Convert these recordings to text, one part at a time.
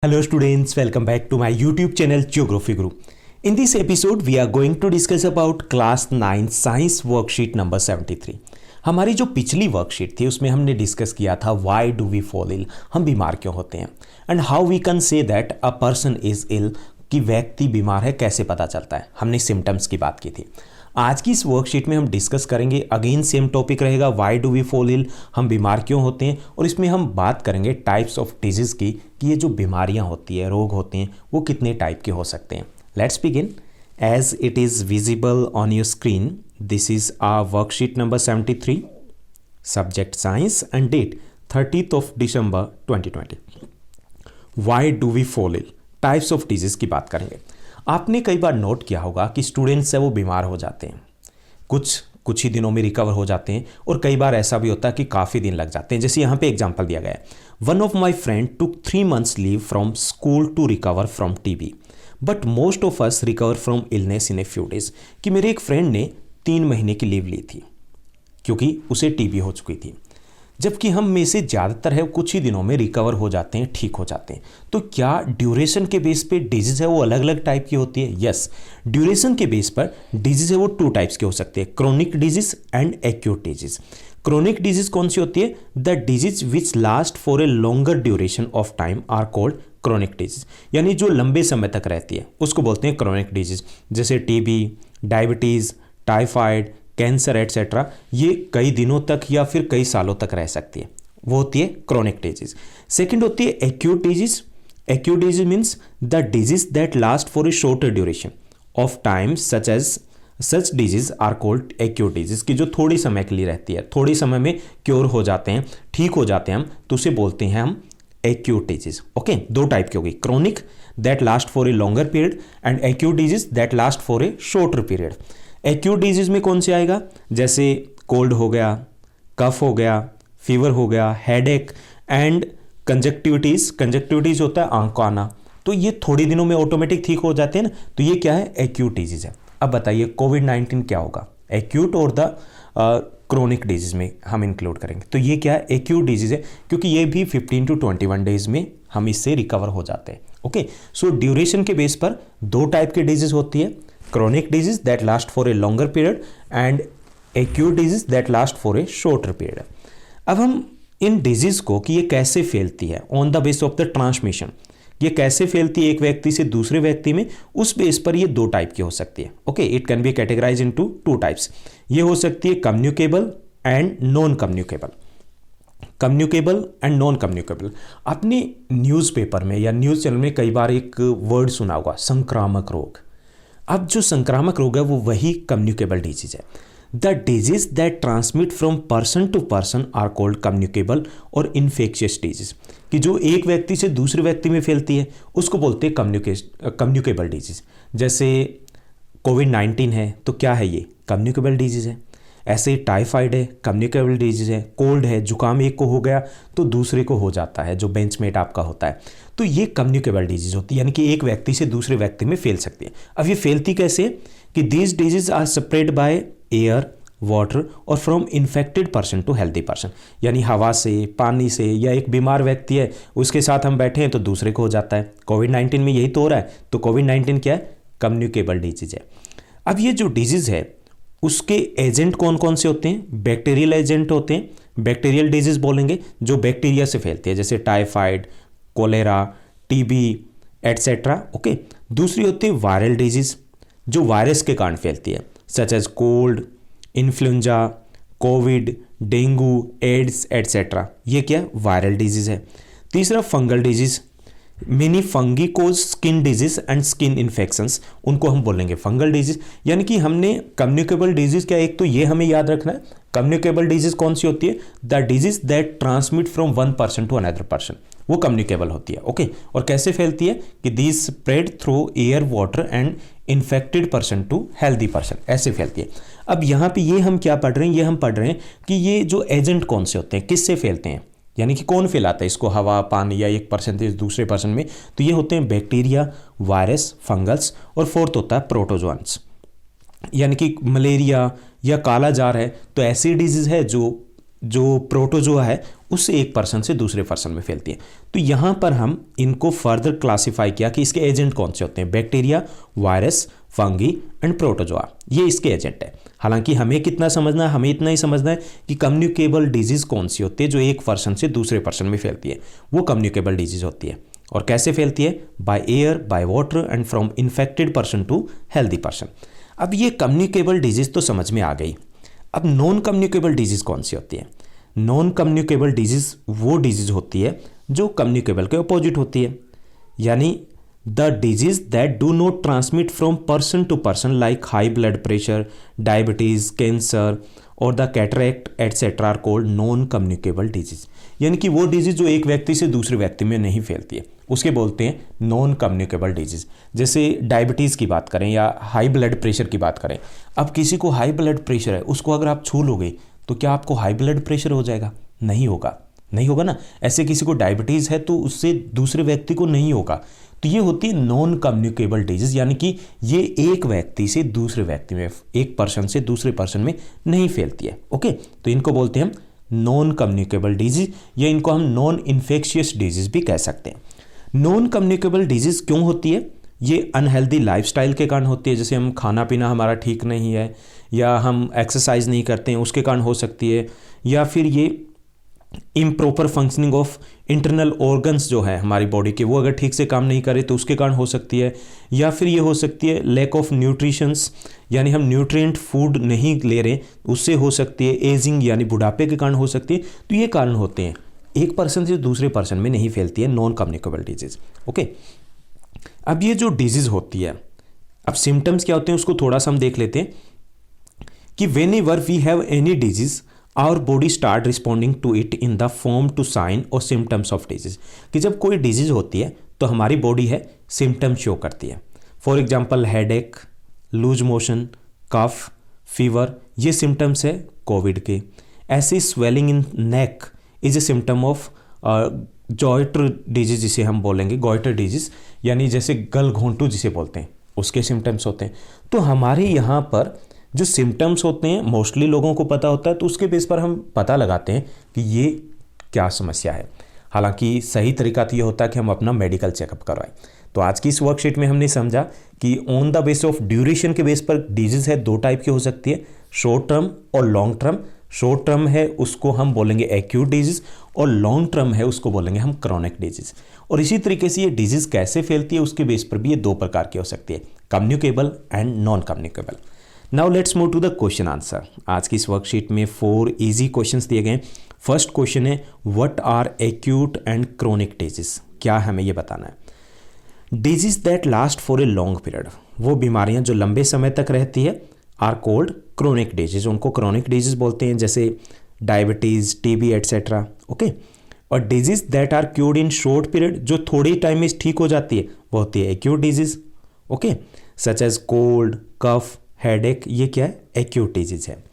Hello students, welcome back to my YouTube channel Geography Guru. In this episode we are going to discuss about class 9 science worksheet number 73. हमारी जो पिछली worksheet थी उसमें हमने discuss किया था why do we fall ill, हम बीमार क्यों होते हैं, and how we can say that a person is ill, कि व्यक्ति बीमार है कैसे पता चलता है, हमने सिम्टम्स की बात की थी. आज की इस वर्कशीट में हम डिस्कस करेंगे, अगेन सेम टॉपिक रहेगा, why do we fall ill, हम बीमार क्यों होते हैं, और इसमें हम बात करेंगे टाइप्स ऑफ डिजीज़ की कि ये जो बीमारियां होती है, रोग होते हैं, वो कितने टाइप के हो सकते हैं. Let's begin. As it is visible on your screen, this is a worksheet number 73, subject science and date 30th of December 2020. Why do we fall ill, types of disease की बात करेंगे. आपने कई बार नोट किया होगा कि स्टूडेंट्स है वो बीमार हो जाते हैं, कुछ ही दिनों में रिकवर हो जाते हैं, और कई बार ऐसा भी होता है कि काफ़ी दिन लग जाते हैं. जैसे यहाँ पे एग्जांपल दिया गया है, one of my friend took 3 months leave from school to recover from TB, but most of us recover from illness in a few days. कि मेरे एक फ्रेंड ने 3 महीने की लीव ली थी क्योंकि उसे टीबी हो चुकी थी, जबकि हम में से ज़्यादातर है कुछ ही दिनों में रिकवर हो जाते हैं, ठीक हो जाते हैं. तो क्या ड्यूरेशन के बेस पे डिजीज़ है वो अलग अलग टाइप की होती है? यस, ड्यूरेशन के बेस पर डिजीज़ है वो 2 टाइप्स के हो सकते हैं, chronic disease and acute disease. Chronic disease कौन सी होती है? The disease which last for a longer duration of time are called chronic disease. यानी जो लंबे समय तक रहती है उसको बोलते हैं क्रोनिक डिजीज़. जैसे TB, diabetes, typhoid, cancer etcetera, ये कई दिनों तक या फिर कई सालों तक रह सकती है, वो होती है क्रोनिक डिजीज. सेकंड होती है acute disease. Acute disease means the disease that last for a shorter duration of time, such disease are called acute disease, की जो थोड़ी समय के लिए रहती है, थोड़ी समय में क्योर हो जाते हैं, ठीक हो जाते हैं हम, तो उसे बोलते हैं हम एक्यूट डिजीज. ओके, 2 टाइप की होगी, chronic that last for a longer period and acute disease that last for a shorter period. Acute disease में कौन से आएगा? जैसे कोल्ड हो गया, कफ हो गया, फीवर हो गया, हेडेक एंड कंजक्टिविटीज. कंजक्टिविटीज होता है आंख को आना, तो ये थोड़ी दिनों में ऑटोमेटिक ठीक हो जाते हैं ना, तो ये क्या है? एक्यूट डिजीज है. अब बताइए कोविड-19 क्या होगा? एक्यूट और द क्रोनिक डिजीज में हम इंक्लूड करेंगे. तो ये क्या है? एक्यूट डिजीज है, क्योंकि ये भी 15 to 21 डेज में हम इससे रिकवर हो जाते हैं. ओके, सो ड्यूरेशन के बेस पर 2 टाइप की डिजीज होती है, chronic disease that last for a longer period and acute disease that last for a shorter period. अब हम इन डिजीज़ को कि ये कैसे फैलती है on the base of the transmission, ये कैसे फैलती है एक व्यक्ति से दूसरे व्यक्ति में, उस बेस पर ये 2 टाइप की हो सकती है. Okay, it can be categorize into 2 types. ये हो सकती है communicable and non communicable. Communicable and non communicable. आपने न्यूज़पेपर में या न्यूज़ चैनल में कई बार एक वर्ड सुना होगा, संक्रामक रोग. अब जो संक्रामक रोग है वो वही कम्युनिकेबल डिजीज है. The disease that transmit from person to person are called communicable और इन्फेक्शियस डिजीज, कि जो एक व्यक्ति से दूसरे व्यक्ति में फैलती है उसको बोलते हैं कम्युनिकेबल डिजीज. जैसे कोविड-19 है तो क्या है? ये कम्युनिकेबल डिजीज है. ऐसे टाइफाइड है, कम्युनिकेबल डिजीज है. कोल्ड है, जुकाम एक को हो गया तो दूसरे को हो जाता है, जो बेंचमेट आपका होता है, तो ये कम्युनिकेबल डिजीज होती है, यानी कि एक व्यक्ति से दूसरे व्यक्ति में फैल सकती है. अब ये फैलती कैसे? कि these disease are spread by air, water और from infected person to healthy person. यानी हवा से, पानी से, या एक बीमार व्यक्ति है उसके साथ हम बैठे हैं तो दूसरे को हो जाता है. कोविड-19 में यही तो हो रहा है. तो कोविड-19 क्या है? कम्युनिकेबल डिजीज है. अब ये जो डिजीज है उसके एजेंट कौन कौन से होते हैं? बैक्टीरियल एजेंट होते हैं. बैक्टीरियल डिजीज बोलेंगे जो बैक्टीरिया से फैलती है, जैसे typhoid, cholera, TB etcetera. Okay, दूसरी होती है वायरल डिजीज, जो वायरस के कारण फैलती है, such as cold, influenza, covid, dengue, AIDS etcetera. ये क्या? वायरल डिजीज है. तीसरा fungal disease, many fungi cause skin disease and skin infections, उनको हम बोलेंगे फंगल डिजीज. यानी कि हमने कम्युनिकेबल डिजीज क्या, एक तो ये हमें याद रखना है, कम्युनिकेबल डिजीज कौन सी होती है? The disease that transmit from one person to another person, वो कम्युनिकेबल होती है. ओके, और कैसे फैलती है? कि these spread through air, water and infected person to healthy person, ऐसे फैलती है. अब यहाँ पे ये हम क्या पढ़ रहे हैं? ये हम पढ़ रहे हैं कि ये जो एजेंट कौन से होते हैं, किससे फैलते हैं, यानी कि कौन फैलाता है इसको, हवा, पानी, या एक पर्सन से दूसरे पर्सन में. तो ये होते हैं बैक्टीरिया, वायरस, फंगल्स, और फोर्थ होता है प्रोटोजोआन्स. यानी कि मलेरिया या काला जार है तो ऐसी डिजीज है जो जो प्रोटोजोआ है उससे एक पर्सन से दूसरे पर्सन में फैलती है। तो यहाँ पर हम इनको फर्दर क्लासिफाई किया कि इसके एजेंट कौन से होते हैं, bacteria, virus, fungi and protozoa, ये इसके एजेंट है। हालांकि हमें कितना समझना है, हमें इतना ही समझना है कि कम्युनिकेबल डिजीज कौन सी होती है जो एक पर्सन से दूसरे पर्सन में फैलती है, वो कम्युनिकेबल डिजीज होती है। और कैसे फैलती है, by air, by water and from infected person to healthy person. अब ये कम्युनिकेबल डिजीज तो समझ में आ गई। अब नॉन कम्युनिकेबल डिजीज कौन सी होती है? नॉन कम्युनिकेबल डिजीज वो डिजीज होती है जो कम्युनिकेबल के अपोजिट होती है, यानी the disease that do not transmit from person to person like high blood pressure, diabetes, cancer और the cataract etcetera are called non communicable disease. यानी कि वो डिजीज जो एक व्यक्ति से दूसरे व्यक्ति में नहीं फैलती है उसके बोलते हैं नॉन कम्युनिकेबल डिजीज। जैसे डायबिटीज़ की बात करें या हाई ब्लड प्रेशर की बात करें, अब किसी को हाई ब्लड प्रेशर है, उसको अगर आप छू लोगे तो क्या आपको हाई ब्लड प्रेशर हो जाएगा? नहीं होगा, नहीं होगा ना। ऐसे किसी को डायबिटीज़ है तो उससे दूसरे व्यक्ति को नहीं होगा। तो ये होती है नॉन कम्युनिकेबल डिजीज, यानी कि ये एक व्यक्ति से दूसरे व्यक्ति में, एक पर्सन से दूसरे पर्सन में नहीं फैलती है। ओके, तो इनको बोलते हैं हम नॉन कम्युनिकेबल डिजीज, या इनको हम नॉन इन्फेक्शियस डिजीज भी कह सकते हैं। नॉन कम्युनिकेबल डिजीज क्यों होती है? ये अनहेल्दी लाइफस्टाइल के कारण होती है, जैसे हम खाना पीना हमारा ठीक नहीं है या हम एक्सरसाइज नहीं करते हैं उसके कारण हो सकती है, या फिर ये improper functioning of internal organs जो है हमारी बॉडी के, वो अगर ठीक से काम नहीं करे तो उसके कारण हो सकती है, या फिर ये हो सकती है लैक ऑफ न्यूट्रिशंस, यानी हम न्यूट्रिएंट फूड नहीं ले रहे उससे हो सकती है, एजिंग यानी बुढ़ापे के कारण हो सकती है। तो ये कारण होते हैं, एक पर्सन से दूसरे पर्सन में नहीं फैलती है नॉन कम्युनिकेबल डिजीज। ओके, अब ये जो डिजीज होती है, अब सिम्टम्स क्या होते हैं उसको थोड़ा सा हम देख लेते हैं कि whenever we have any disease our body start responding to it in the form to sign और सिम्टम्स ऑफ डिजीज। कि जब कोई डिजीज होती है तो हमारी बॉडी है सिम्टम शो करती है। For example headache, loose motion, cough, fever, ये सिम्टम्स है कोविड के। ऐसे swelling in neck is a symptom of goitre disease, जिसे हम बोलेंगे गॉइटर डिजीज, यानी जैसे गल घोंटू जिसे बोलते हैं, उसके सिम्टम्स होते हैं। तो हमारे यहाँ पर जो सिम्टम्स होते हैं मोस्टली लोगों को पता होता है, तो उसके बेस पर हम पता लगाते हैं कि ये क्या समस्या है। हालांकि सही तरीका तो ये होता है कि हम अपना मेडिकल चेकअप करवाएं। तो आज की इस वर्कशीट में हमने समझा कि on the base of duration के बेस पर डिजीज है दो टाइप की हो सकती है, शॉर्ट टर्म और लॉन्ग टर्म। शॉर्ट टर्म है उसको हम बोलेंगे एक्यूट डिजीज, और लॉन्ग टर्म है उसको बोलेंगे हम क्रॉनिक डिजीज। और इसी तरीके से ये डिजीज कैसे फैलती है उसके बेस पर भी ये दो प्रकार की हो सकती है, communicable and non communicable. Now let's move to the question answer. आज की इस वर्कशीट में 4 इजी क्वेश्चंस दिए गए। फर्स्ट क्वेश्चन है what are acute and chronic disease, क्या हमें ये बताना है। Disease that last for a long period, वो बीमारियां जो लंबे समय तक रहती है, आर कोल्ड क्रोनिक डिजीज, उनको क्रोनिक डिजीज बोलते हैं, जैसे डायबिटीज, टीबी एटसेट्रा। ओके, और disease that are cured in short period, जो थोड़ी टाइम में ठीक हो जाती है, वो होती है acute disease. Okay, such as cold, cough, headache, ये क्या है, एक्यूट डिजीज है।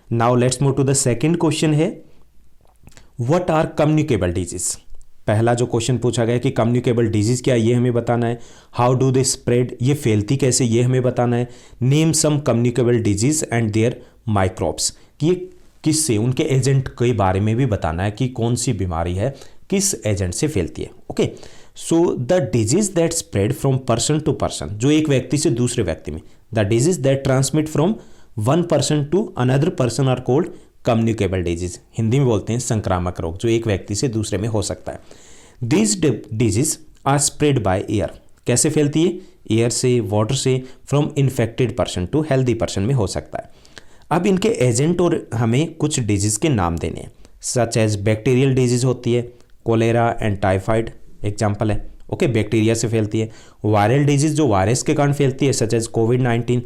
Now let's move to the second question है व्हाट आर कम्युनिकेबल डिजीज। पहला जो क्वेश्चन पूछा गया कि कम्युनिकेबल डिजीज क्या है, ये हमें बताना है। हाउ डू दे स्प्रेड, ये फैलती कैसे, ये हमें बताना है। Name some communicable disease and their microbes, कि ये किससे, उनके एजेंट के बारे में भी बताना है कि कौन सी बीमारी है किस एजेंट से फैलती है। Okay, so the disease that spread from person to person, जो एक व्यक्ति से दूसरे व्यक्ति में, the disease that transmit from one person to another person are called communicable disease. Hindi में बोलते हैं संक्रामक रोग, जो एक व्यक्ति से दूसरे में हो सकता है। These disease are spread by air, कैसे फैलती है, एयर से, वाटर से, from infected person to healthy person में हो सकता है। अब इनके एजेंट और हमें कुछ डिजीज के नाम देने हैं, सच एज बैक्टीरियल डिजीज होती है, कोलेरा एंड टाइफाइड एग्जाम्पल है। ओके, बैक्टीरिया से फैलती है। वायरल डिजीज जो वायरस के कारण फैलती है, सच एज कोविड-19,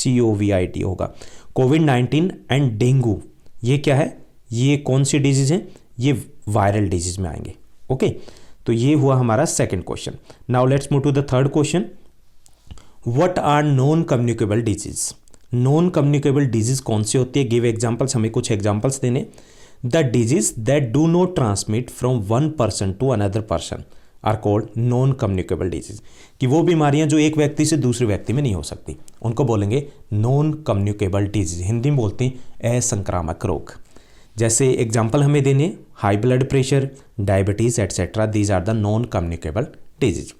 COVID होगा, कोविड-19 एंड डेंगू, ये क्या है, ये कौन सी डिजीज है, ये वायरल डिजीज में आएंगे। ओके, तो ये हुआ हमारा second question. Now let's move to the third question, what are non communicable disease. Non communicable disease कौन सी होती है, गिव एग्जाम्पल्स, हमें कुछ एग्जाम्पल्स देने। The disease that do not transmit from one person to another person are called non communicable disease, कि वो बीमारियां जो एक व्यक्ति से दूसरे व्यक्ति में नहीं हो सकती, उनको बोलेंगे नॉन कम्युनिकेबल डिजीज। हिंदी में बोलते हैं असंक्रामक रोग। जैसे एग्जाम्पल हमें देने, high blood pressure, diabetes etcetera, these are the non communicable disease.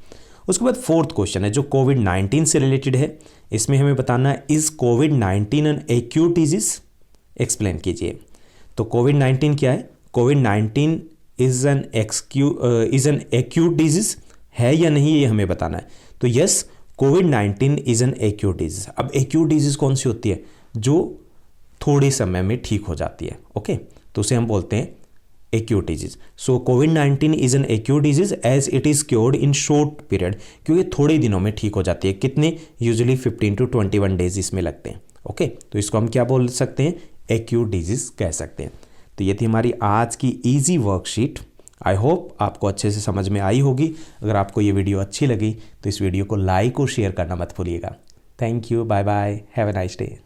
उसके बाद फोर्थ क्वेश्चन है जो कोविड-19 से रिलेटेड है। इसमें हमें बताना है is covid N acute disease, explain कीजिए। तो कोविड-19 क्या है? कोविड-19 इज एन एक्यूट डिजीज है या नहीं, ये हमें बताना है। तो yes, covid is an acute disease. अब एक्यूट डिजीज कौन सी होती है? जो थोड़े समय में ठीक हो जाती है। ओके, तो उसे हम बोलते हैं एक्यूट डिजीज। सो कोविड-19 is an acute disease as it is cured in short period, क्योंकि थोड़े दिनों में ठीक हो जाती है। कितने? यूजुअली 15 to 21 डेज इसमें लगते हैं। ओके, तो इसको हम क्या बोल सकते हैं? एक्यूट डिजीज कह सकते हैं। तो ये थी हमारी आज की इजी वर्कशीट। आई होप आपको अच्छे से समझ में आई होगी। अगर आपको ये वीडियो अच्छी लगी तो इस वीडियो को लाइक और शेयर करना मत भूलिएगा। Thank you, bye bye, have a nice day.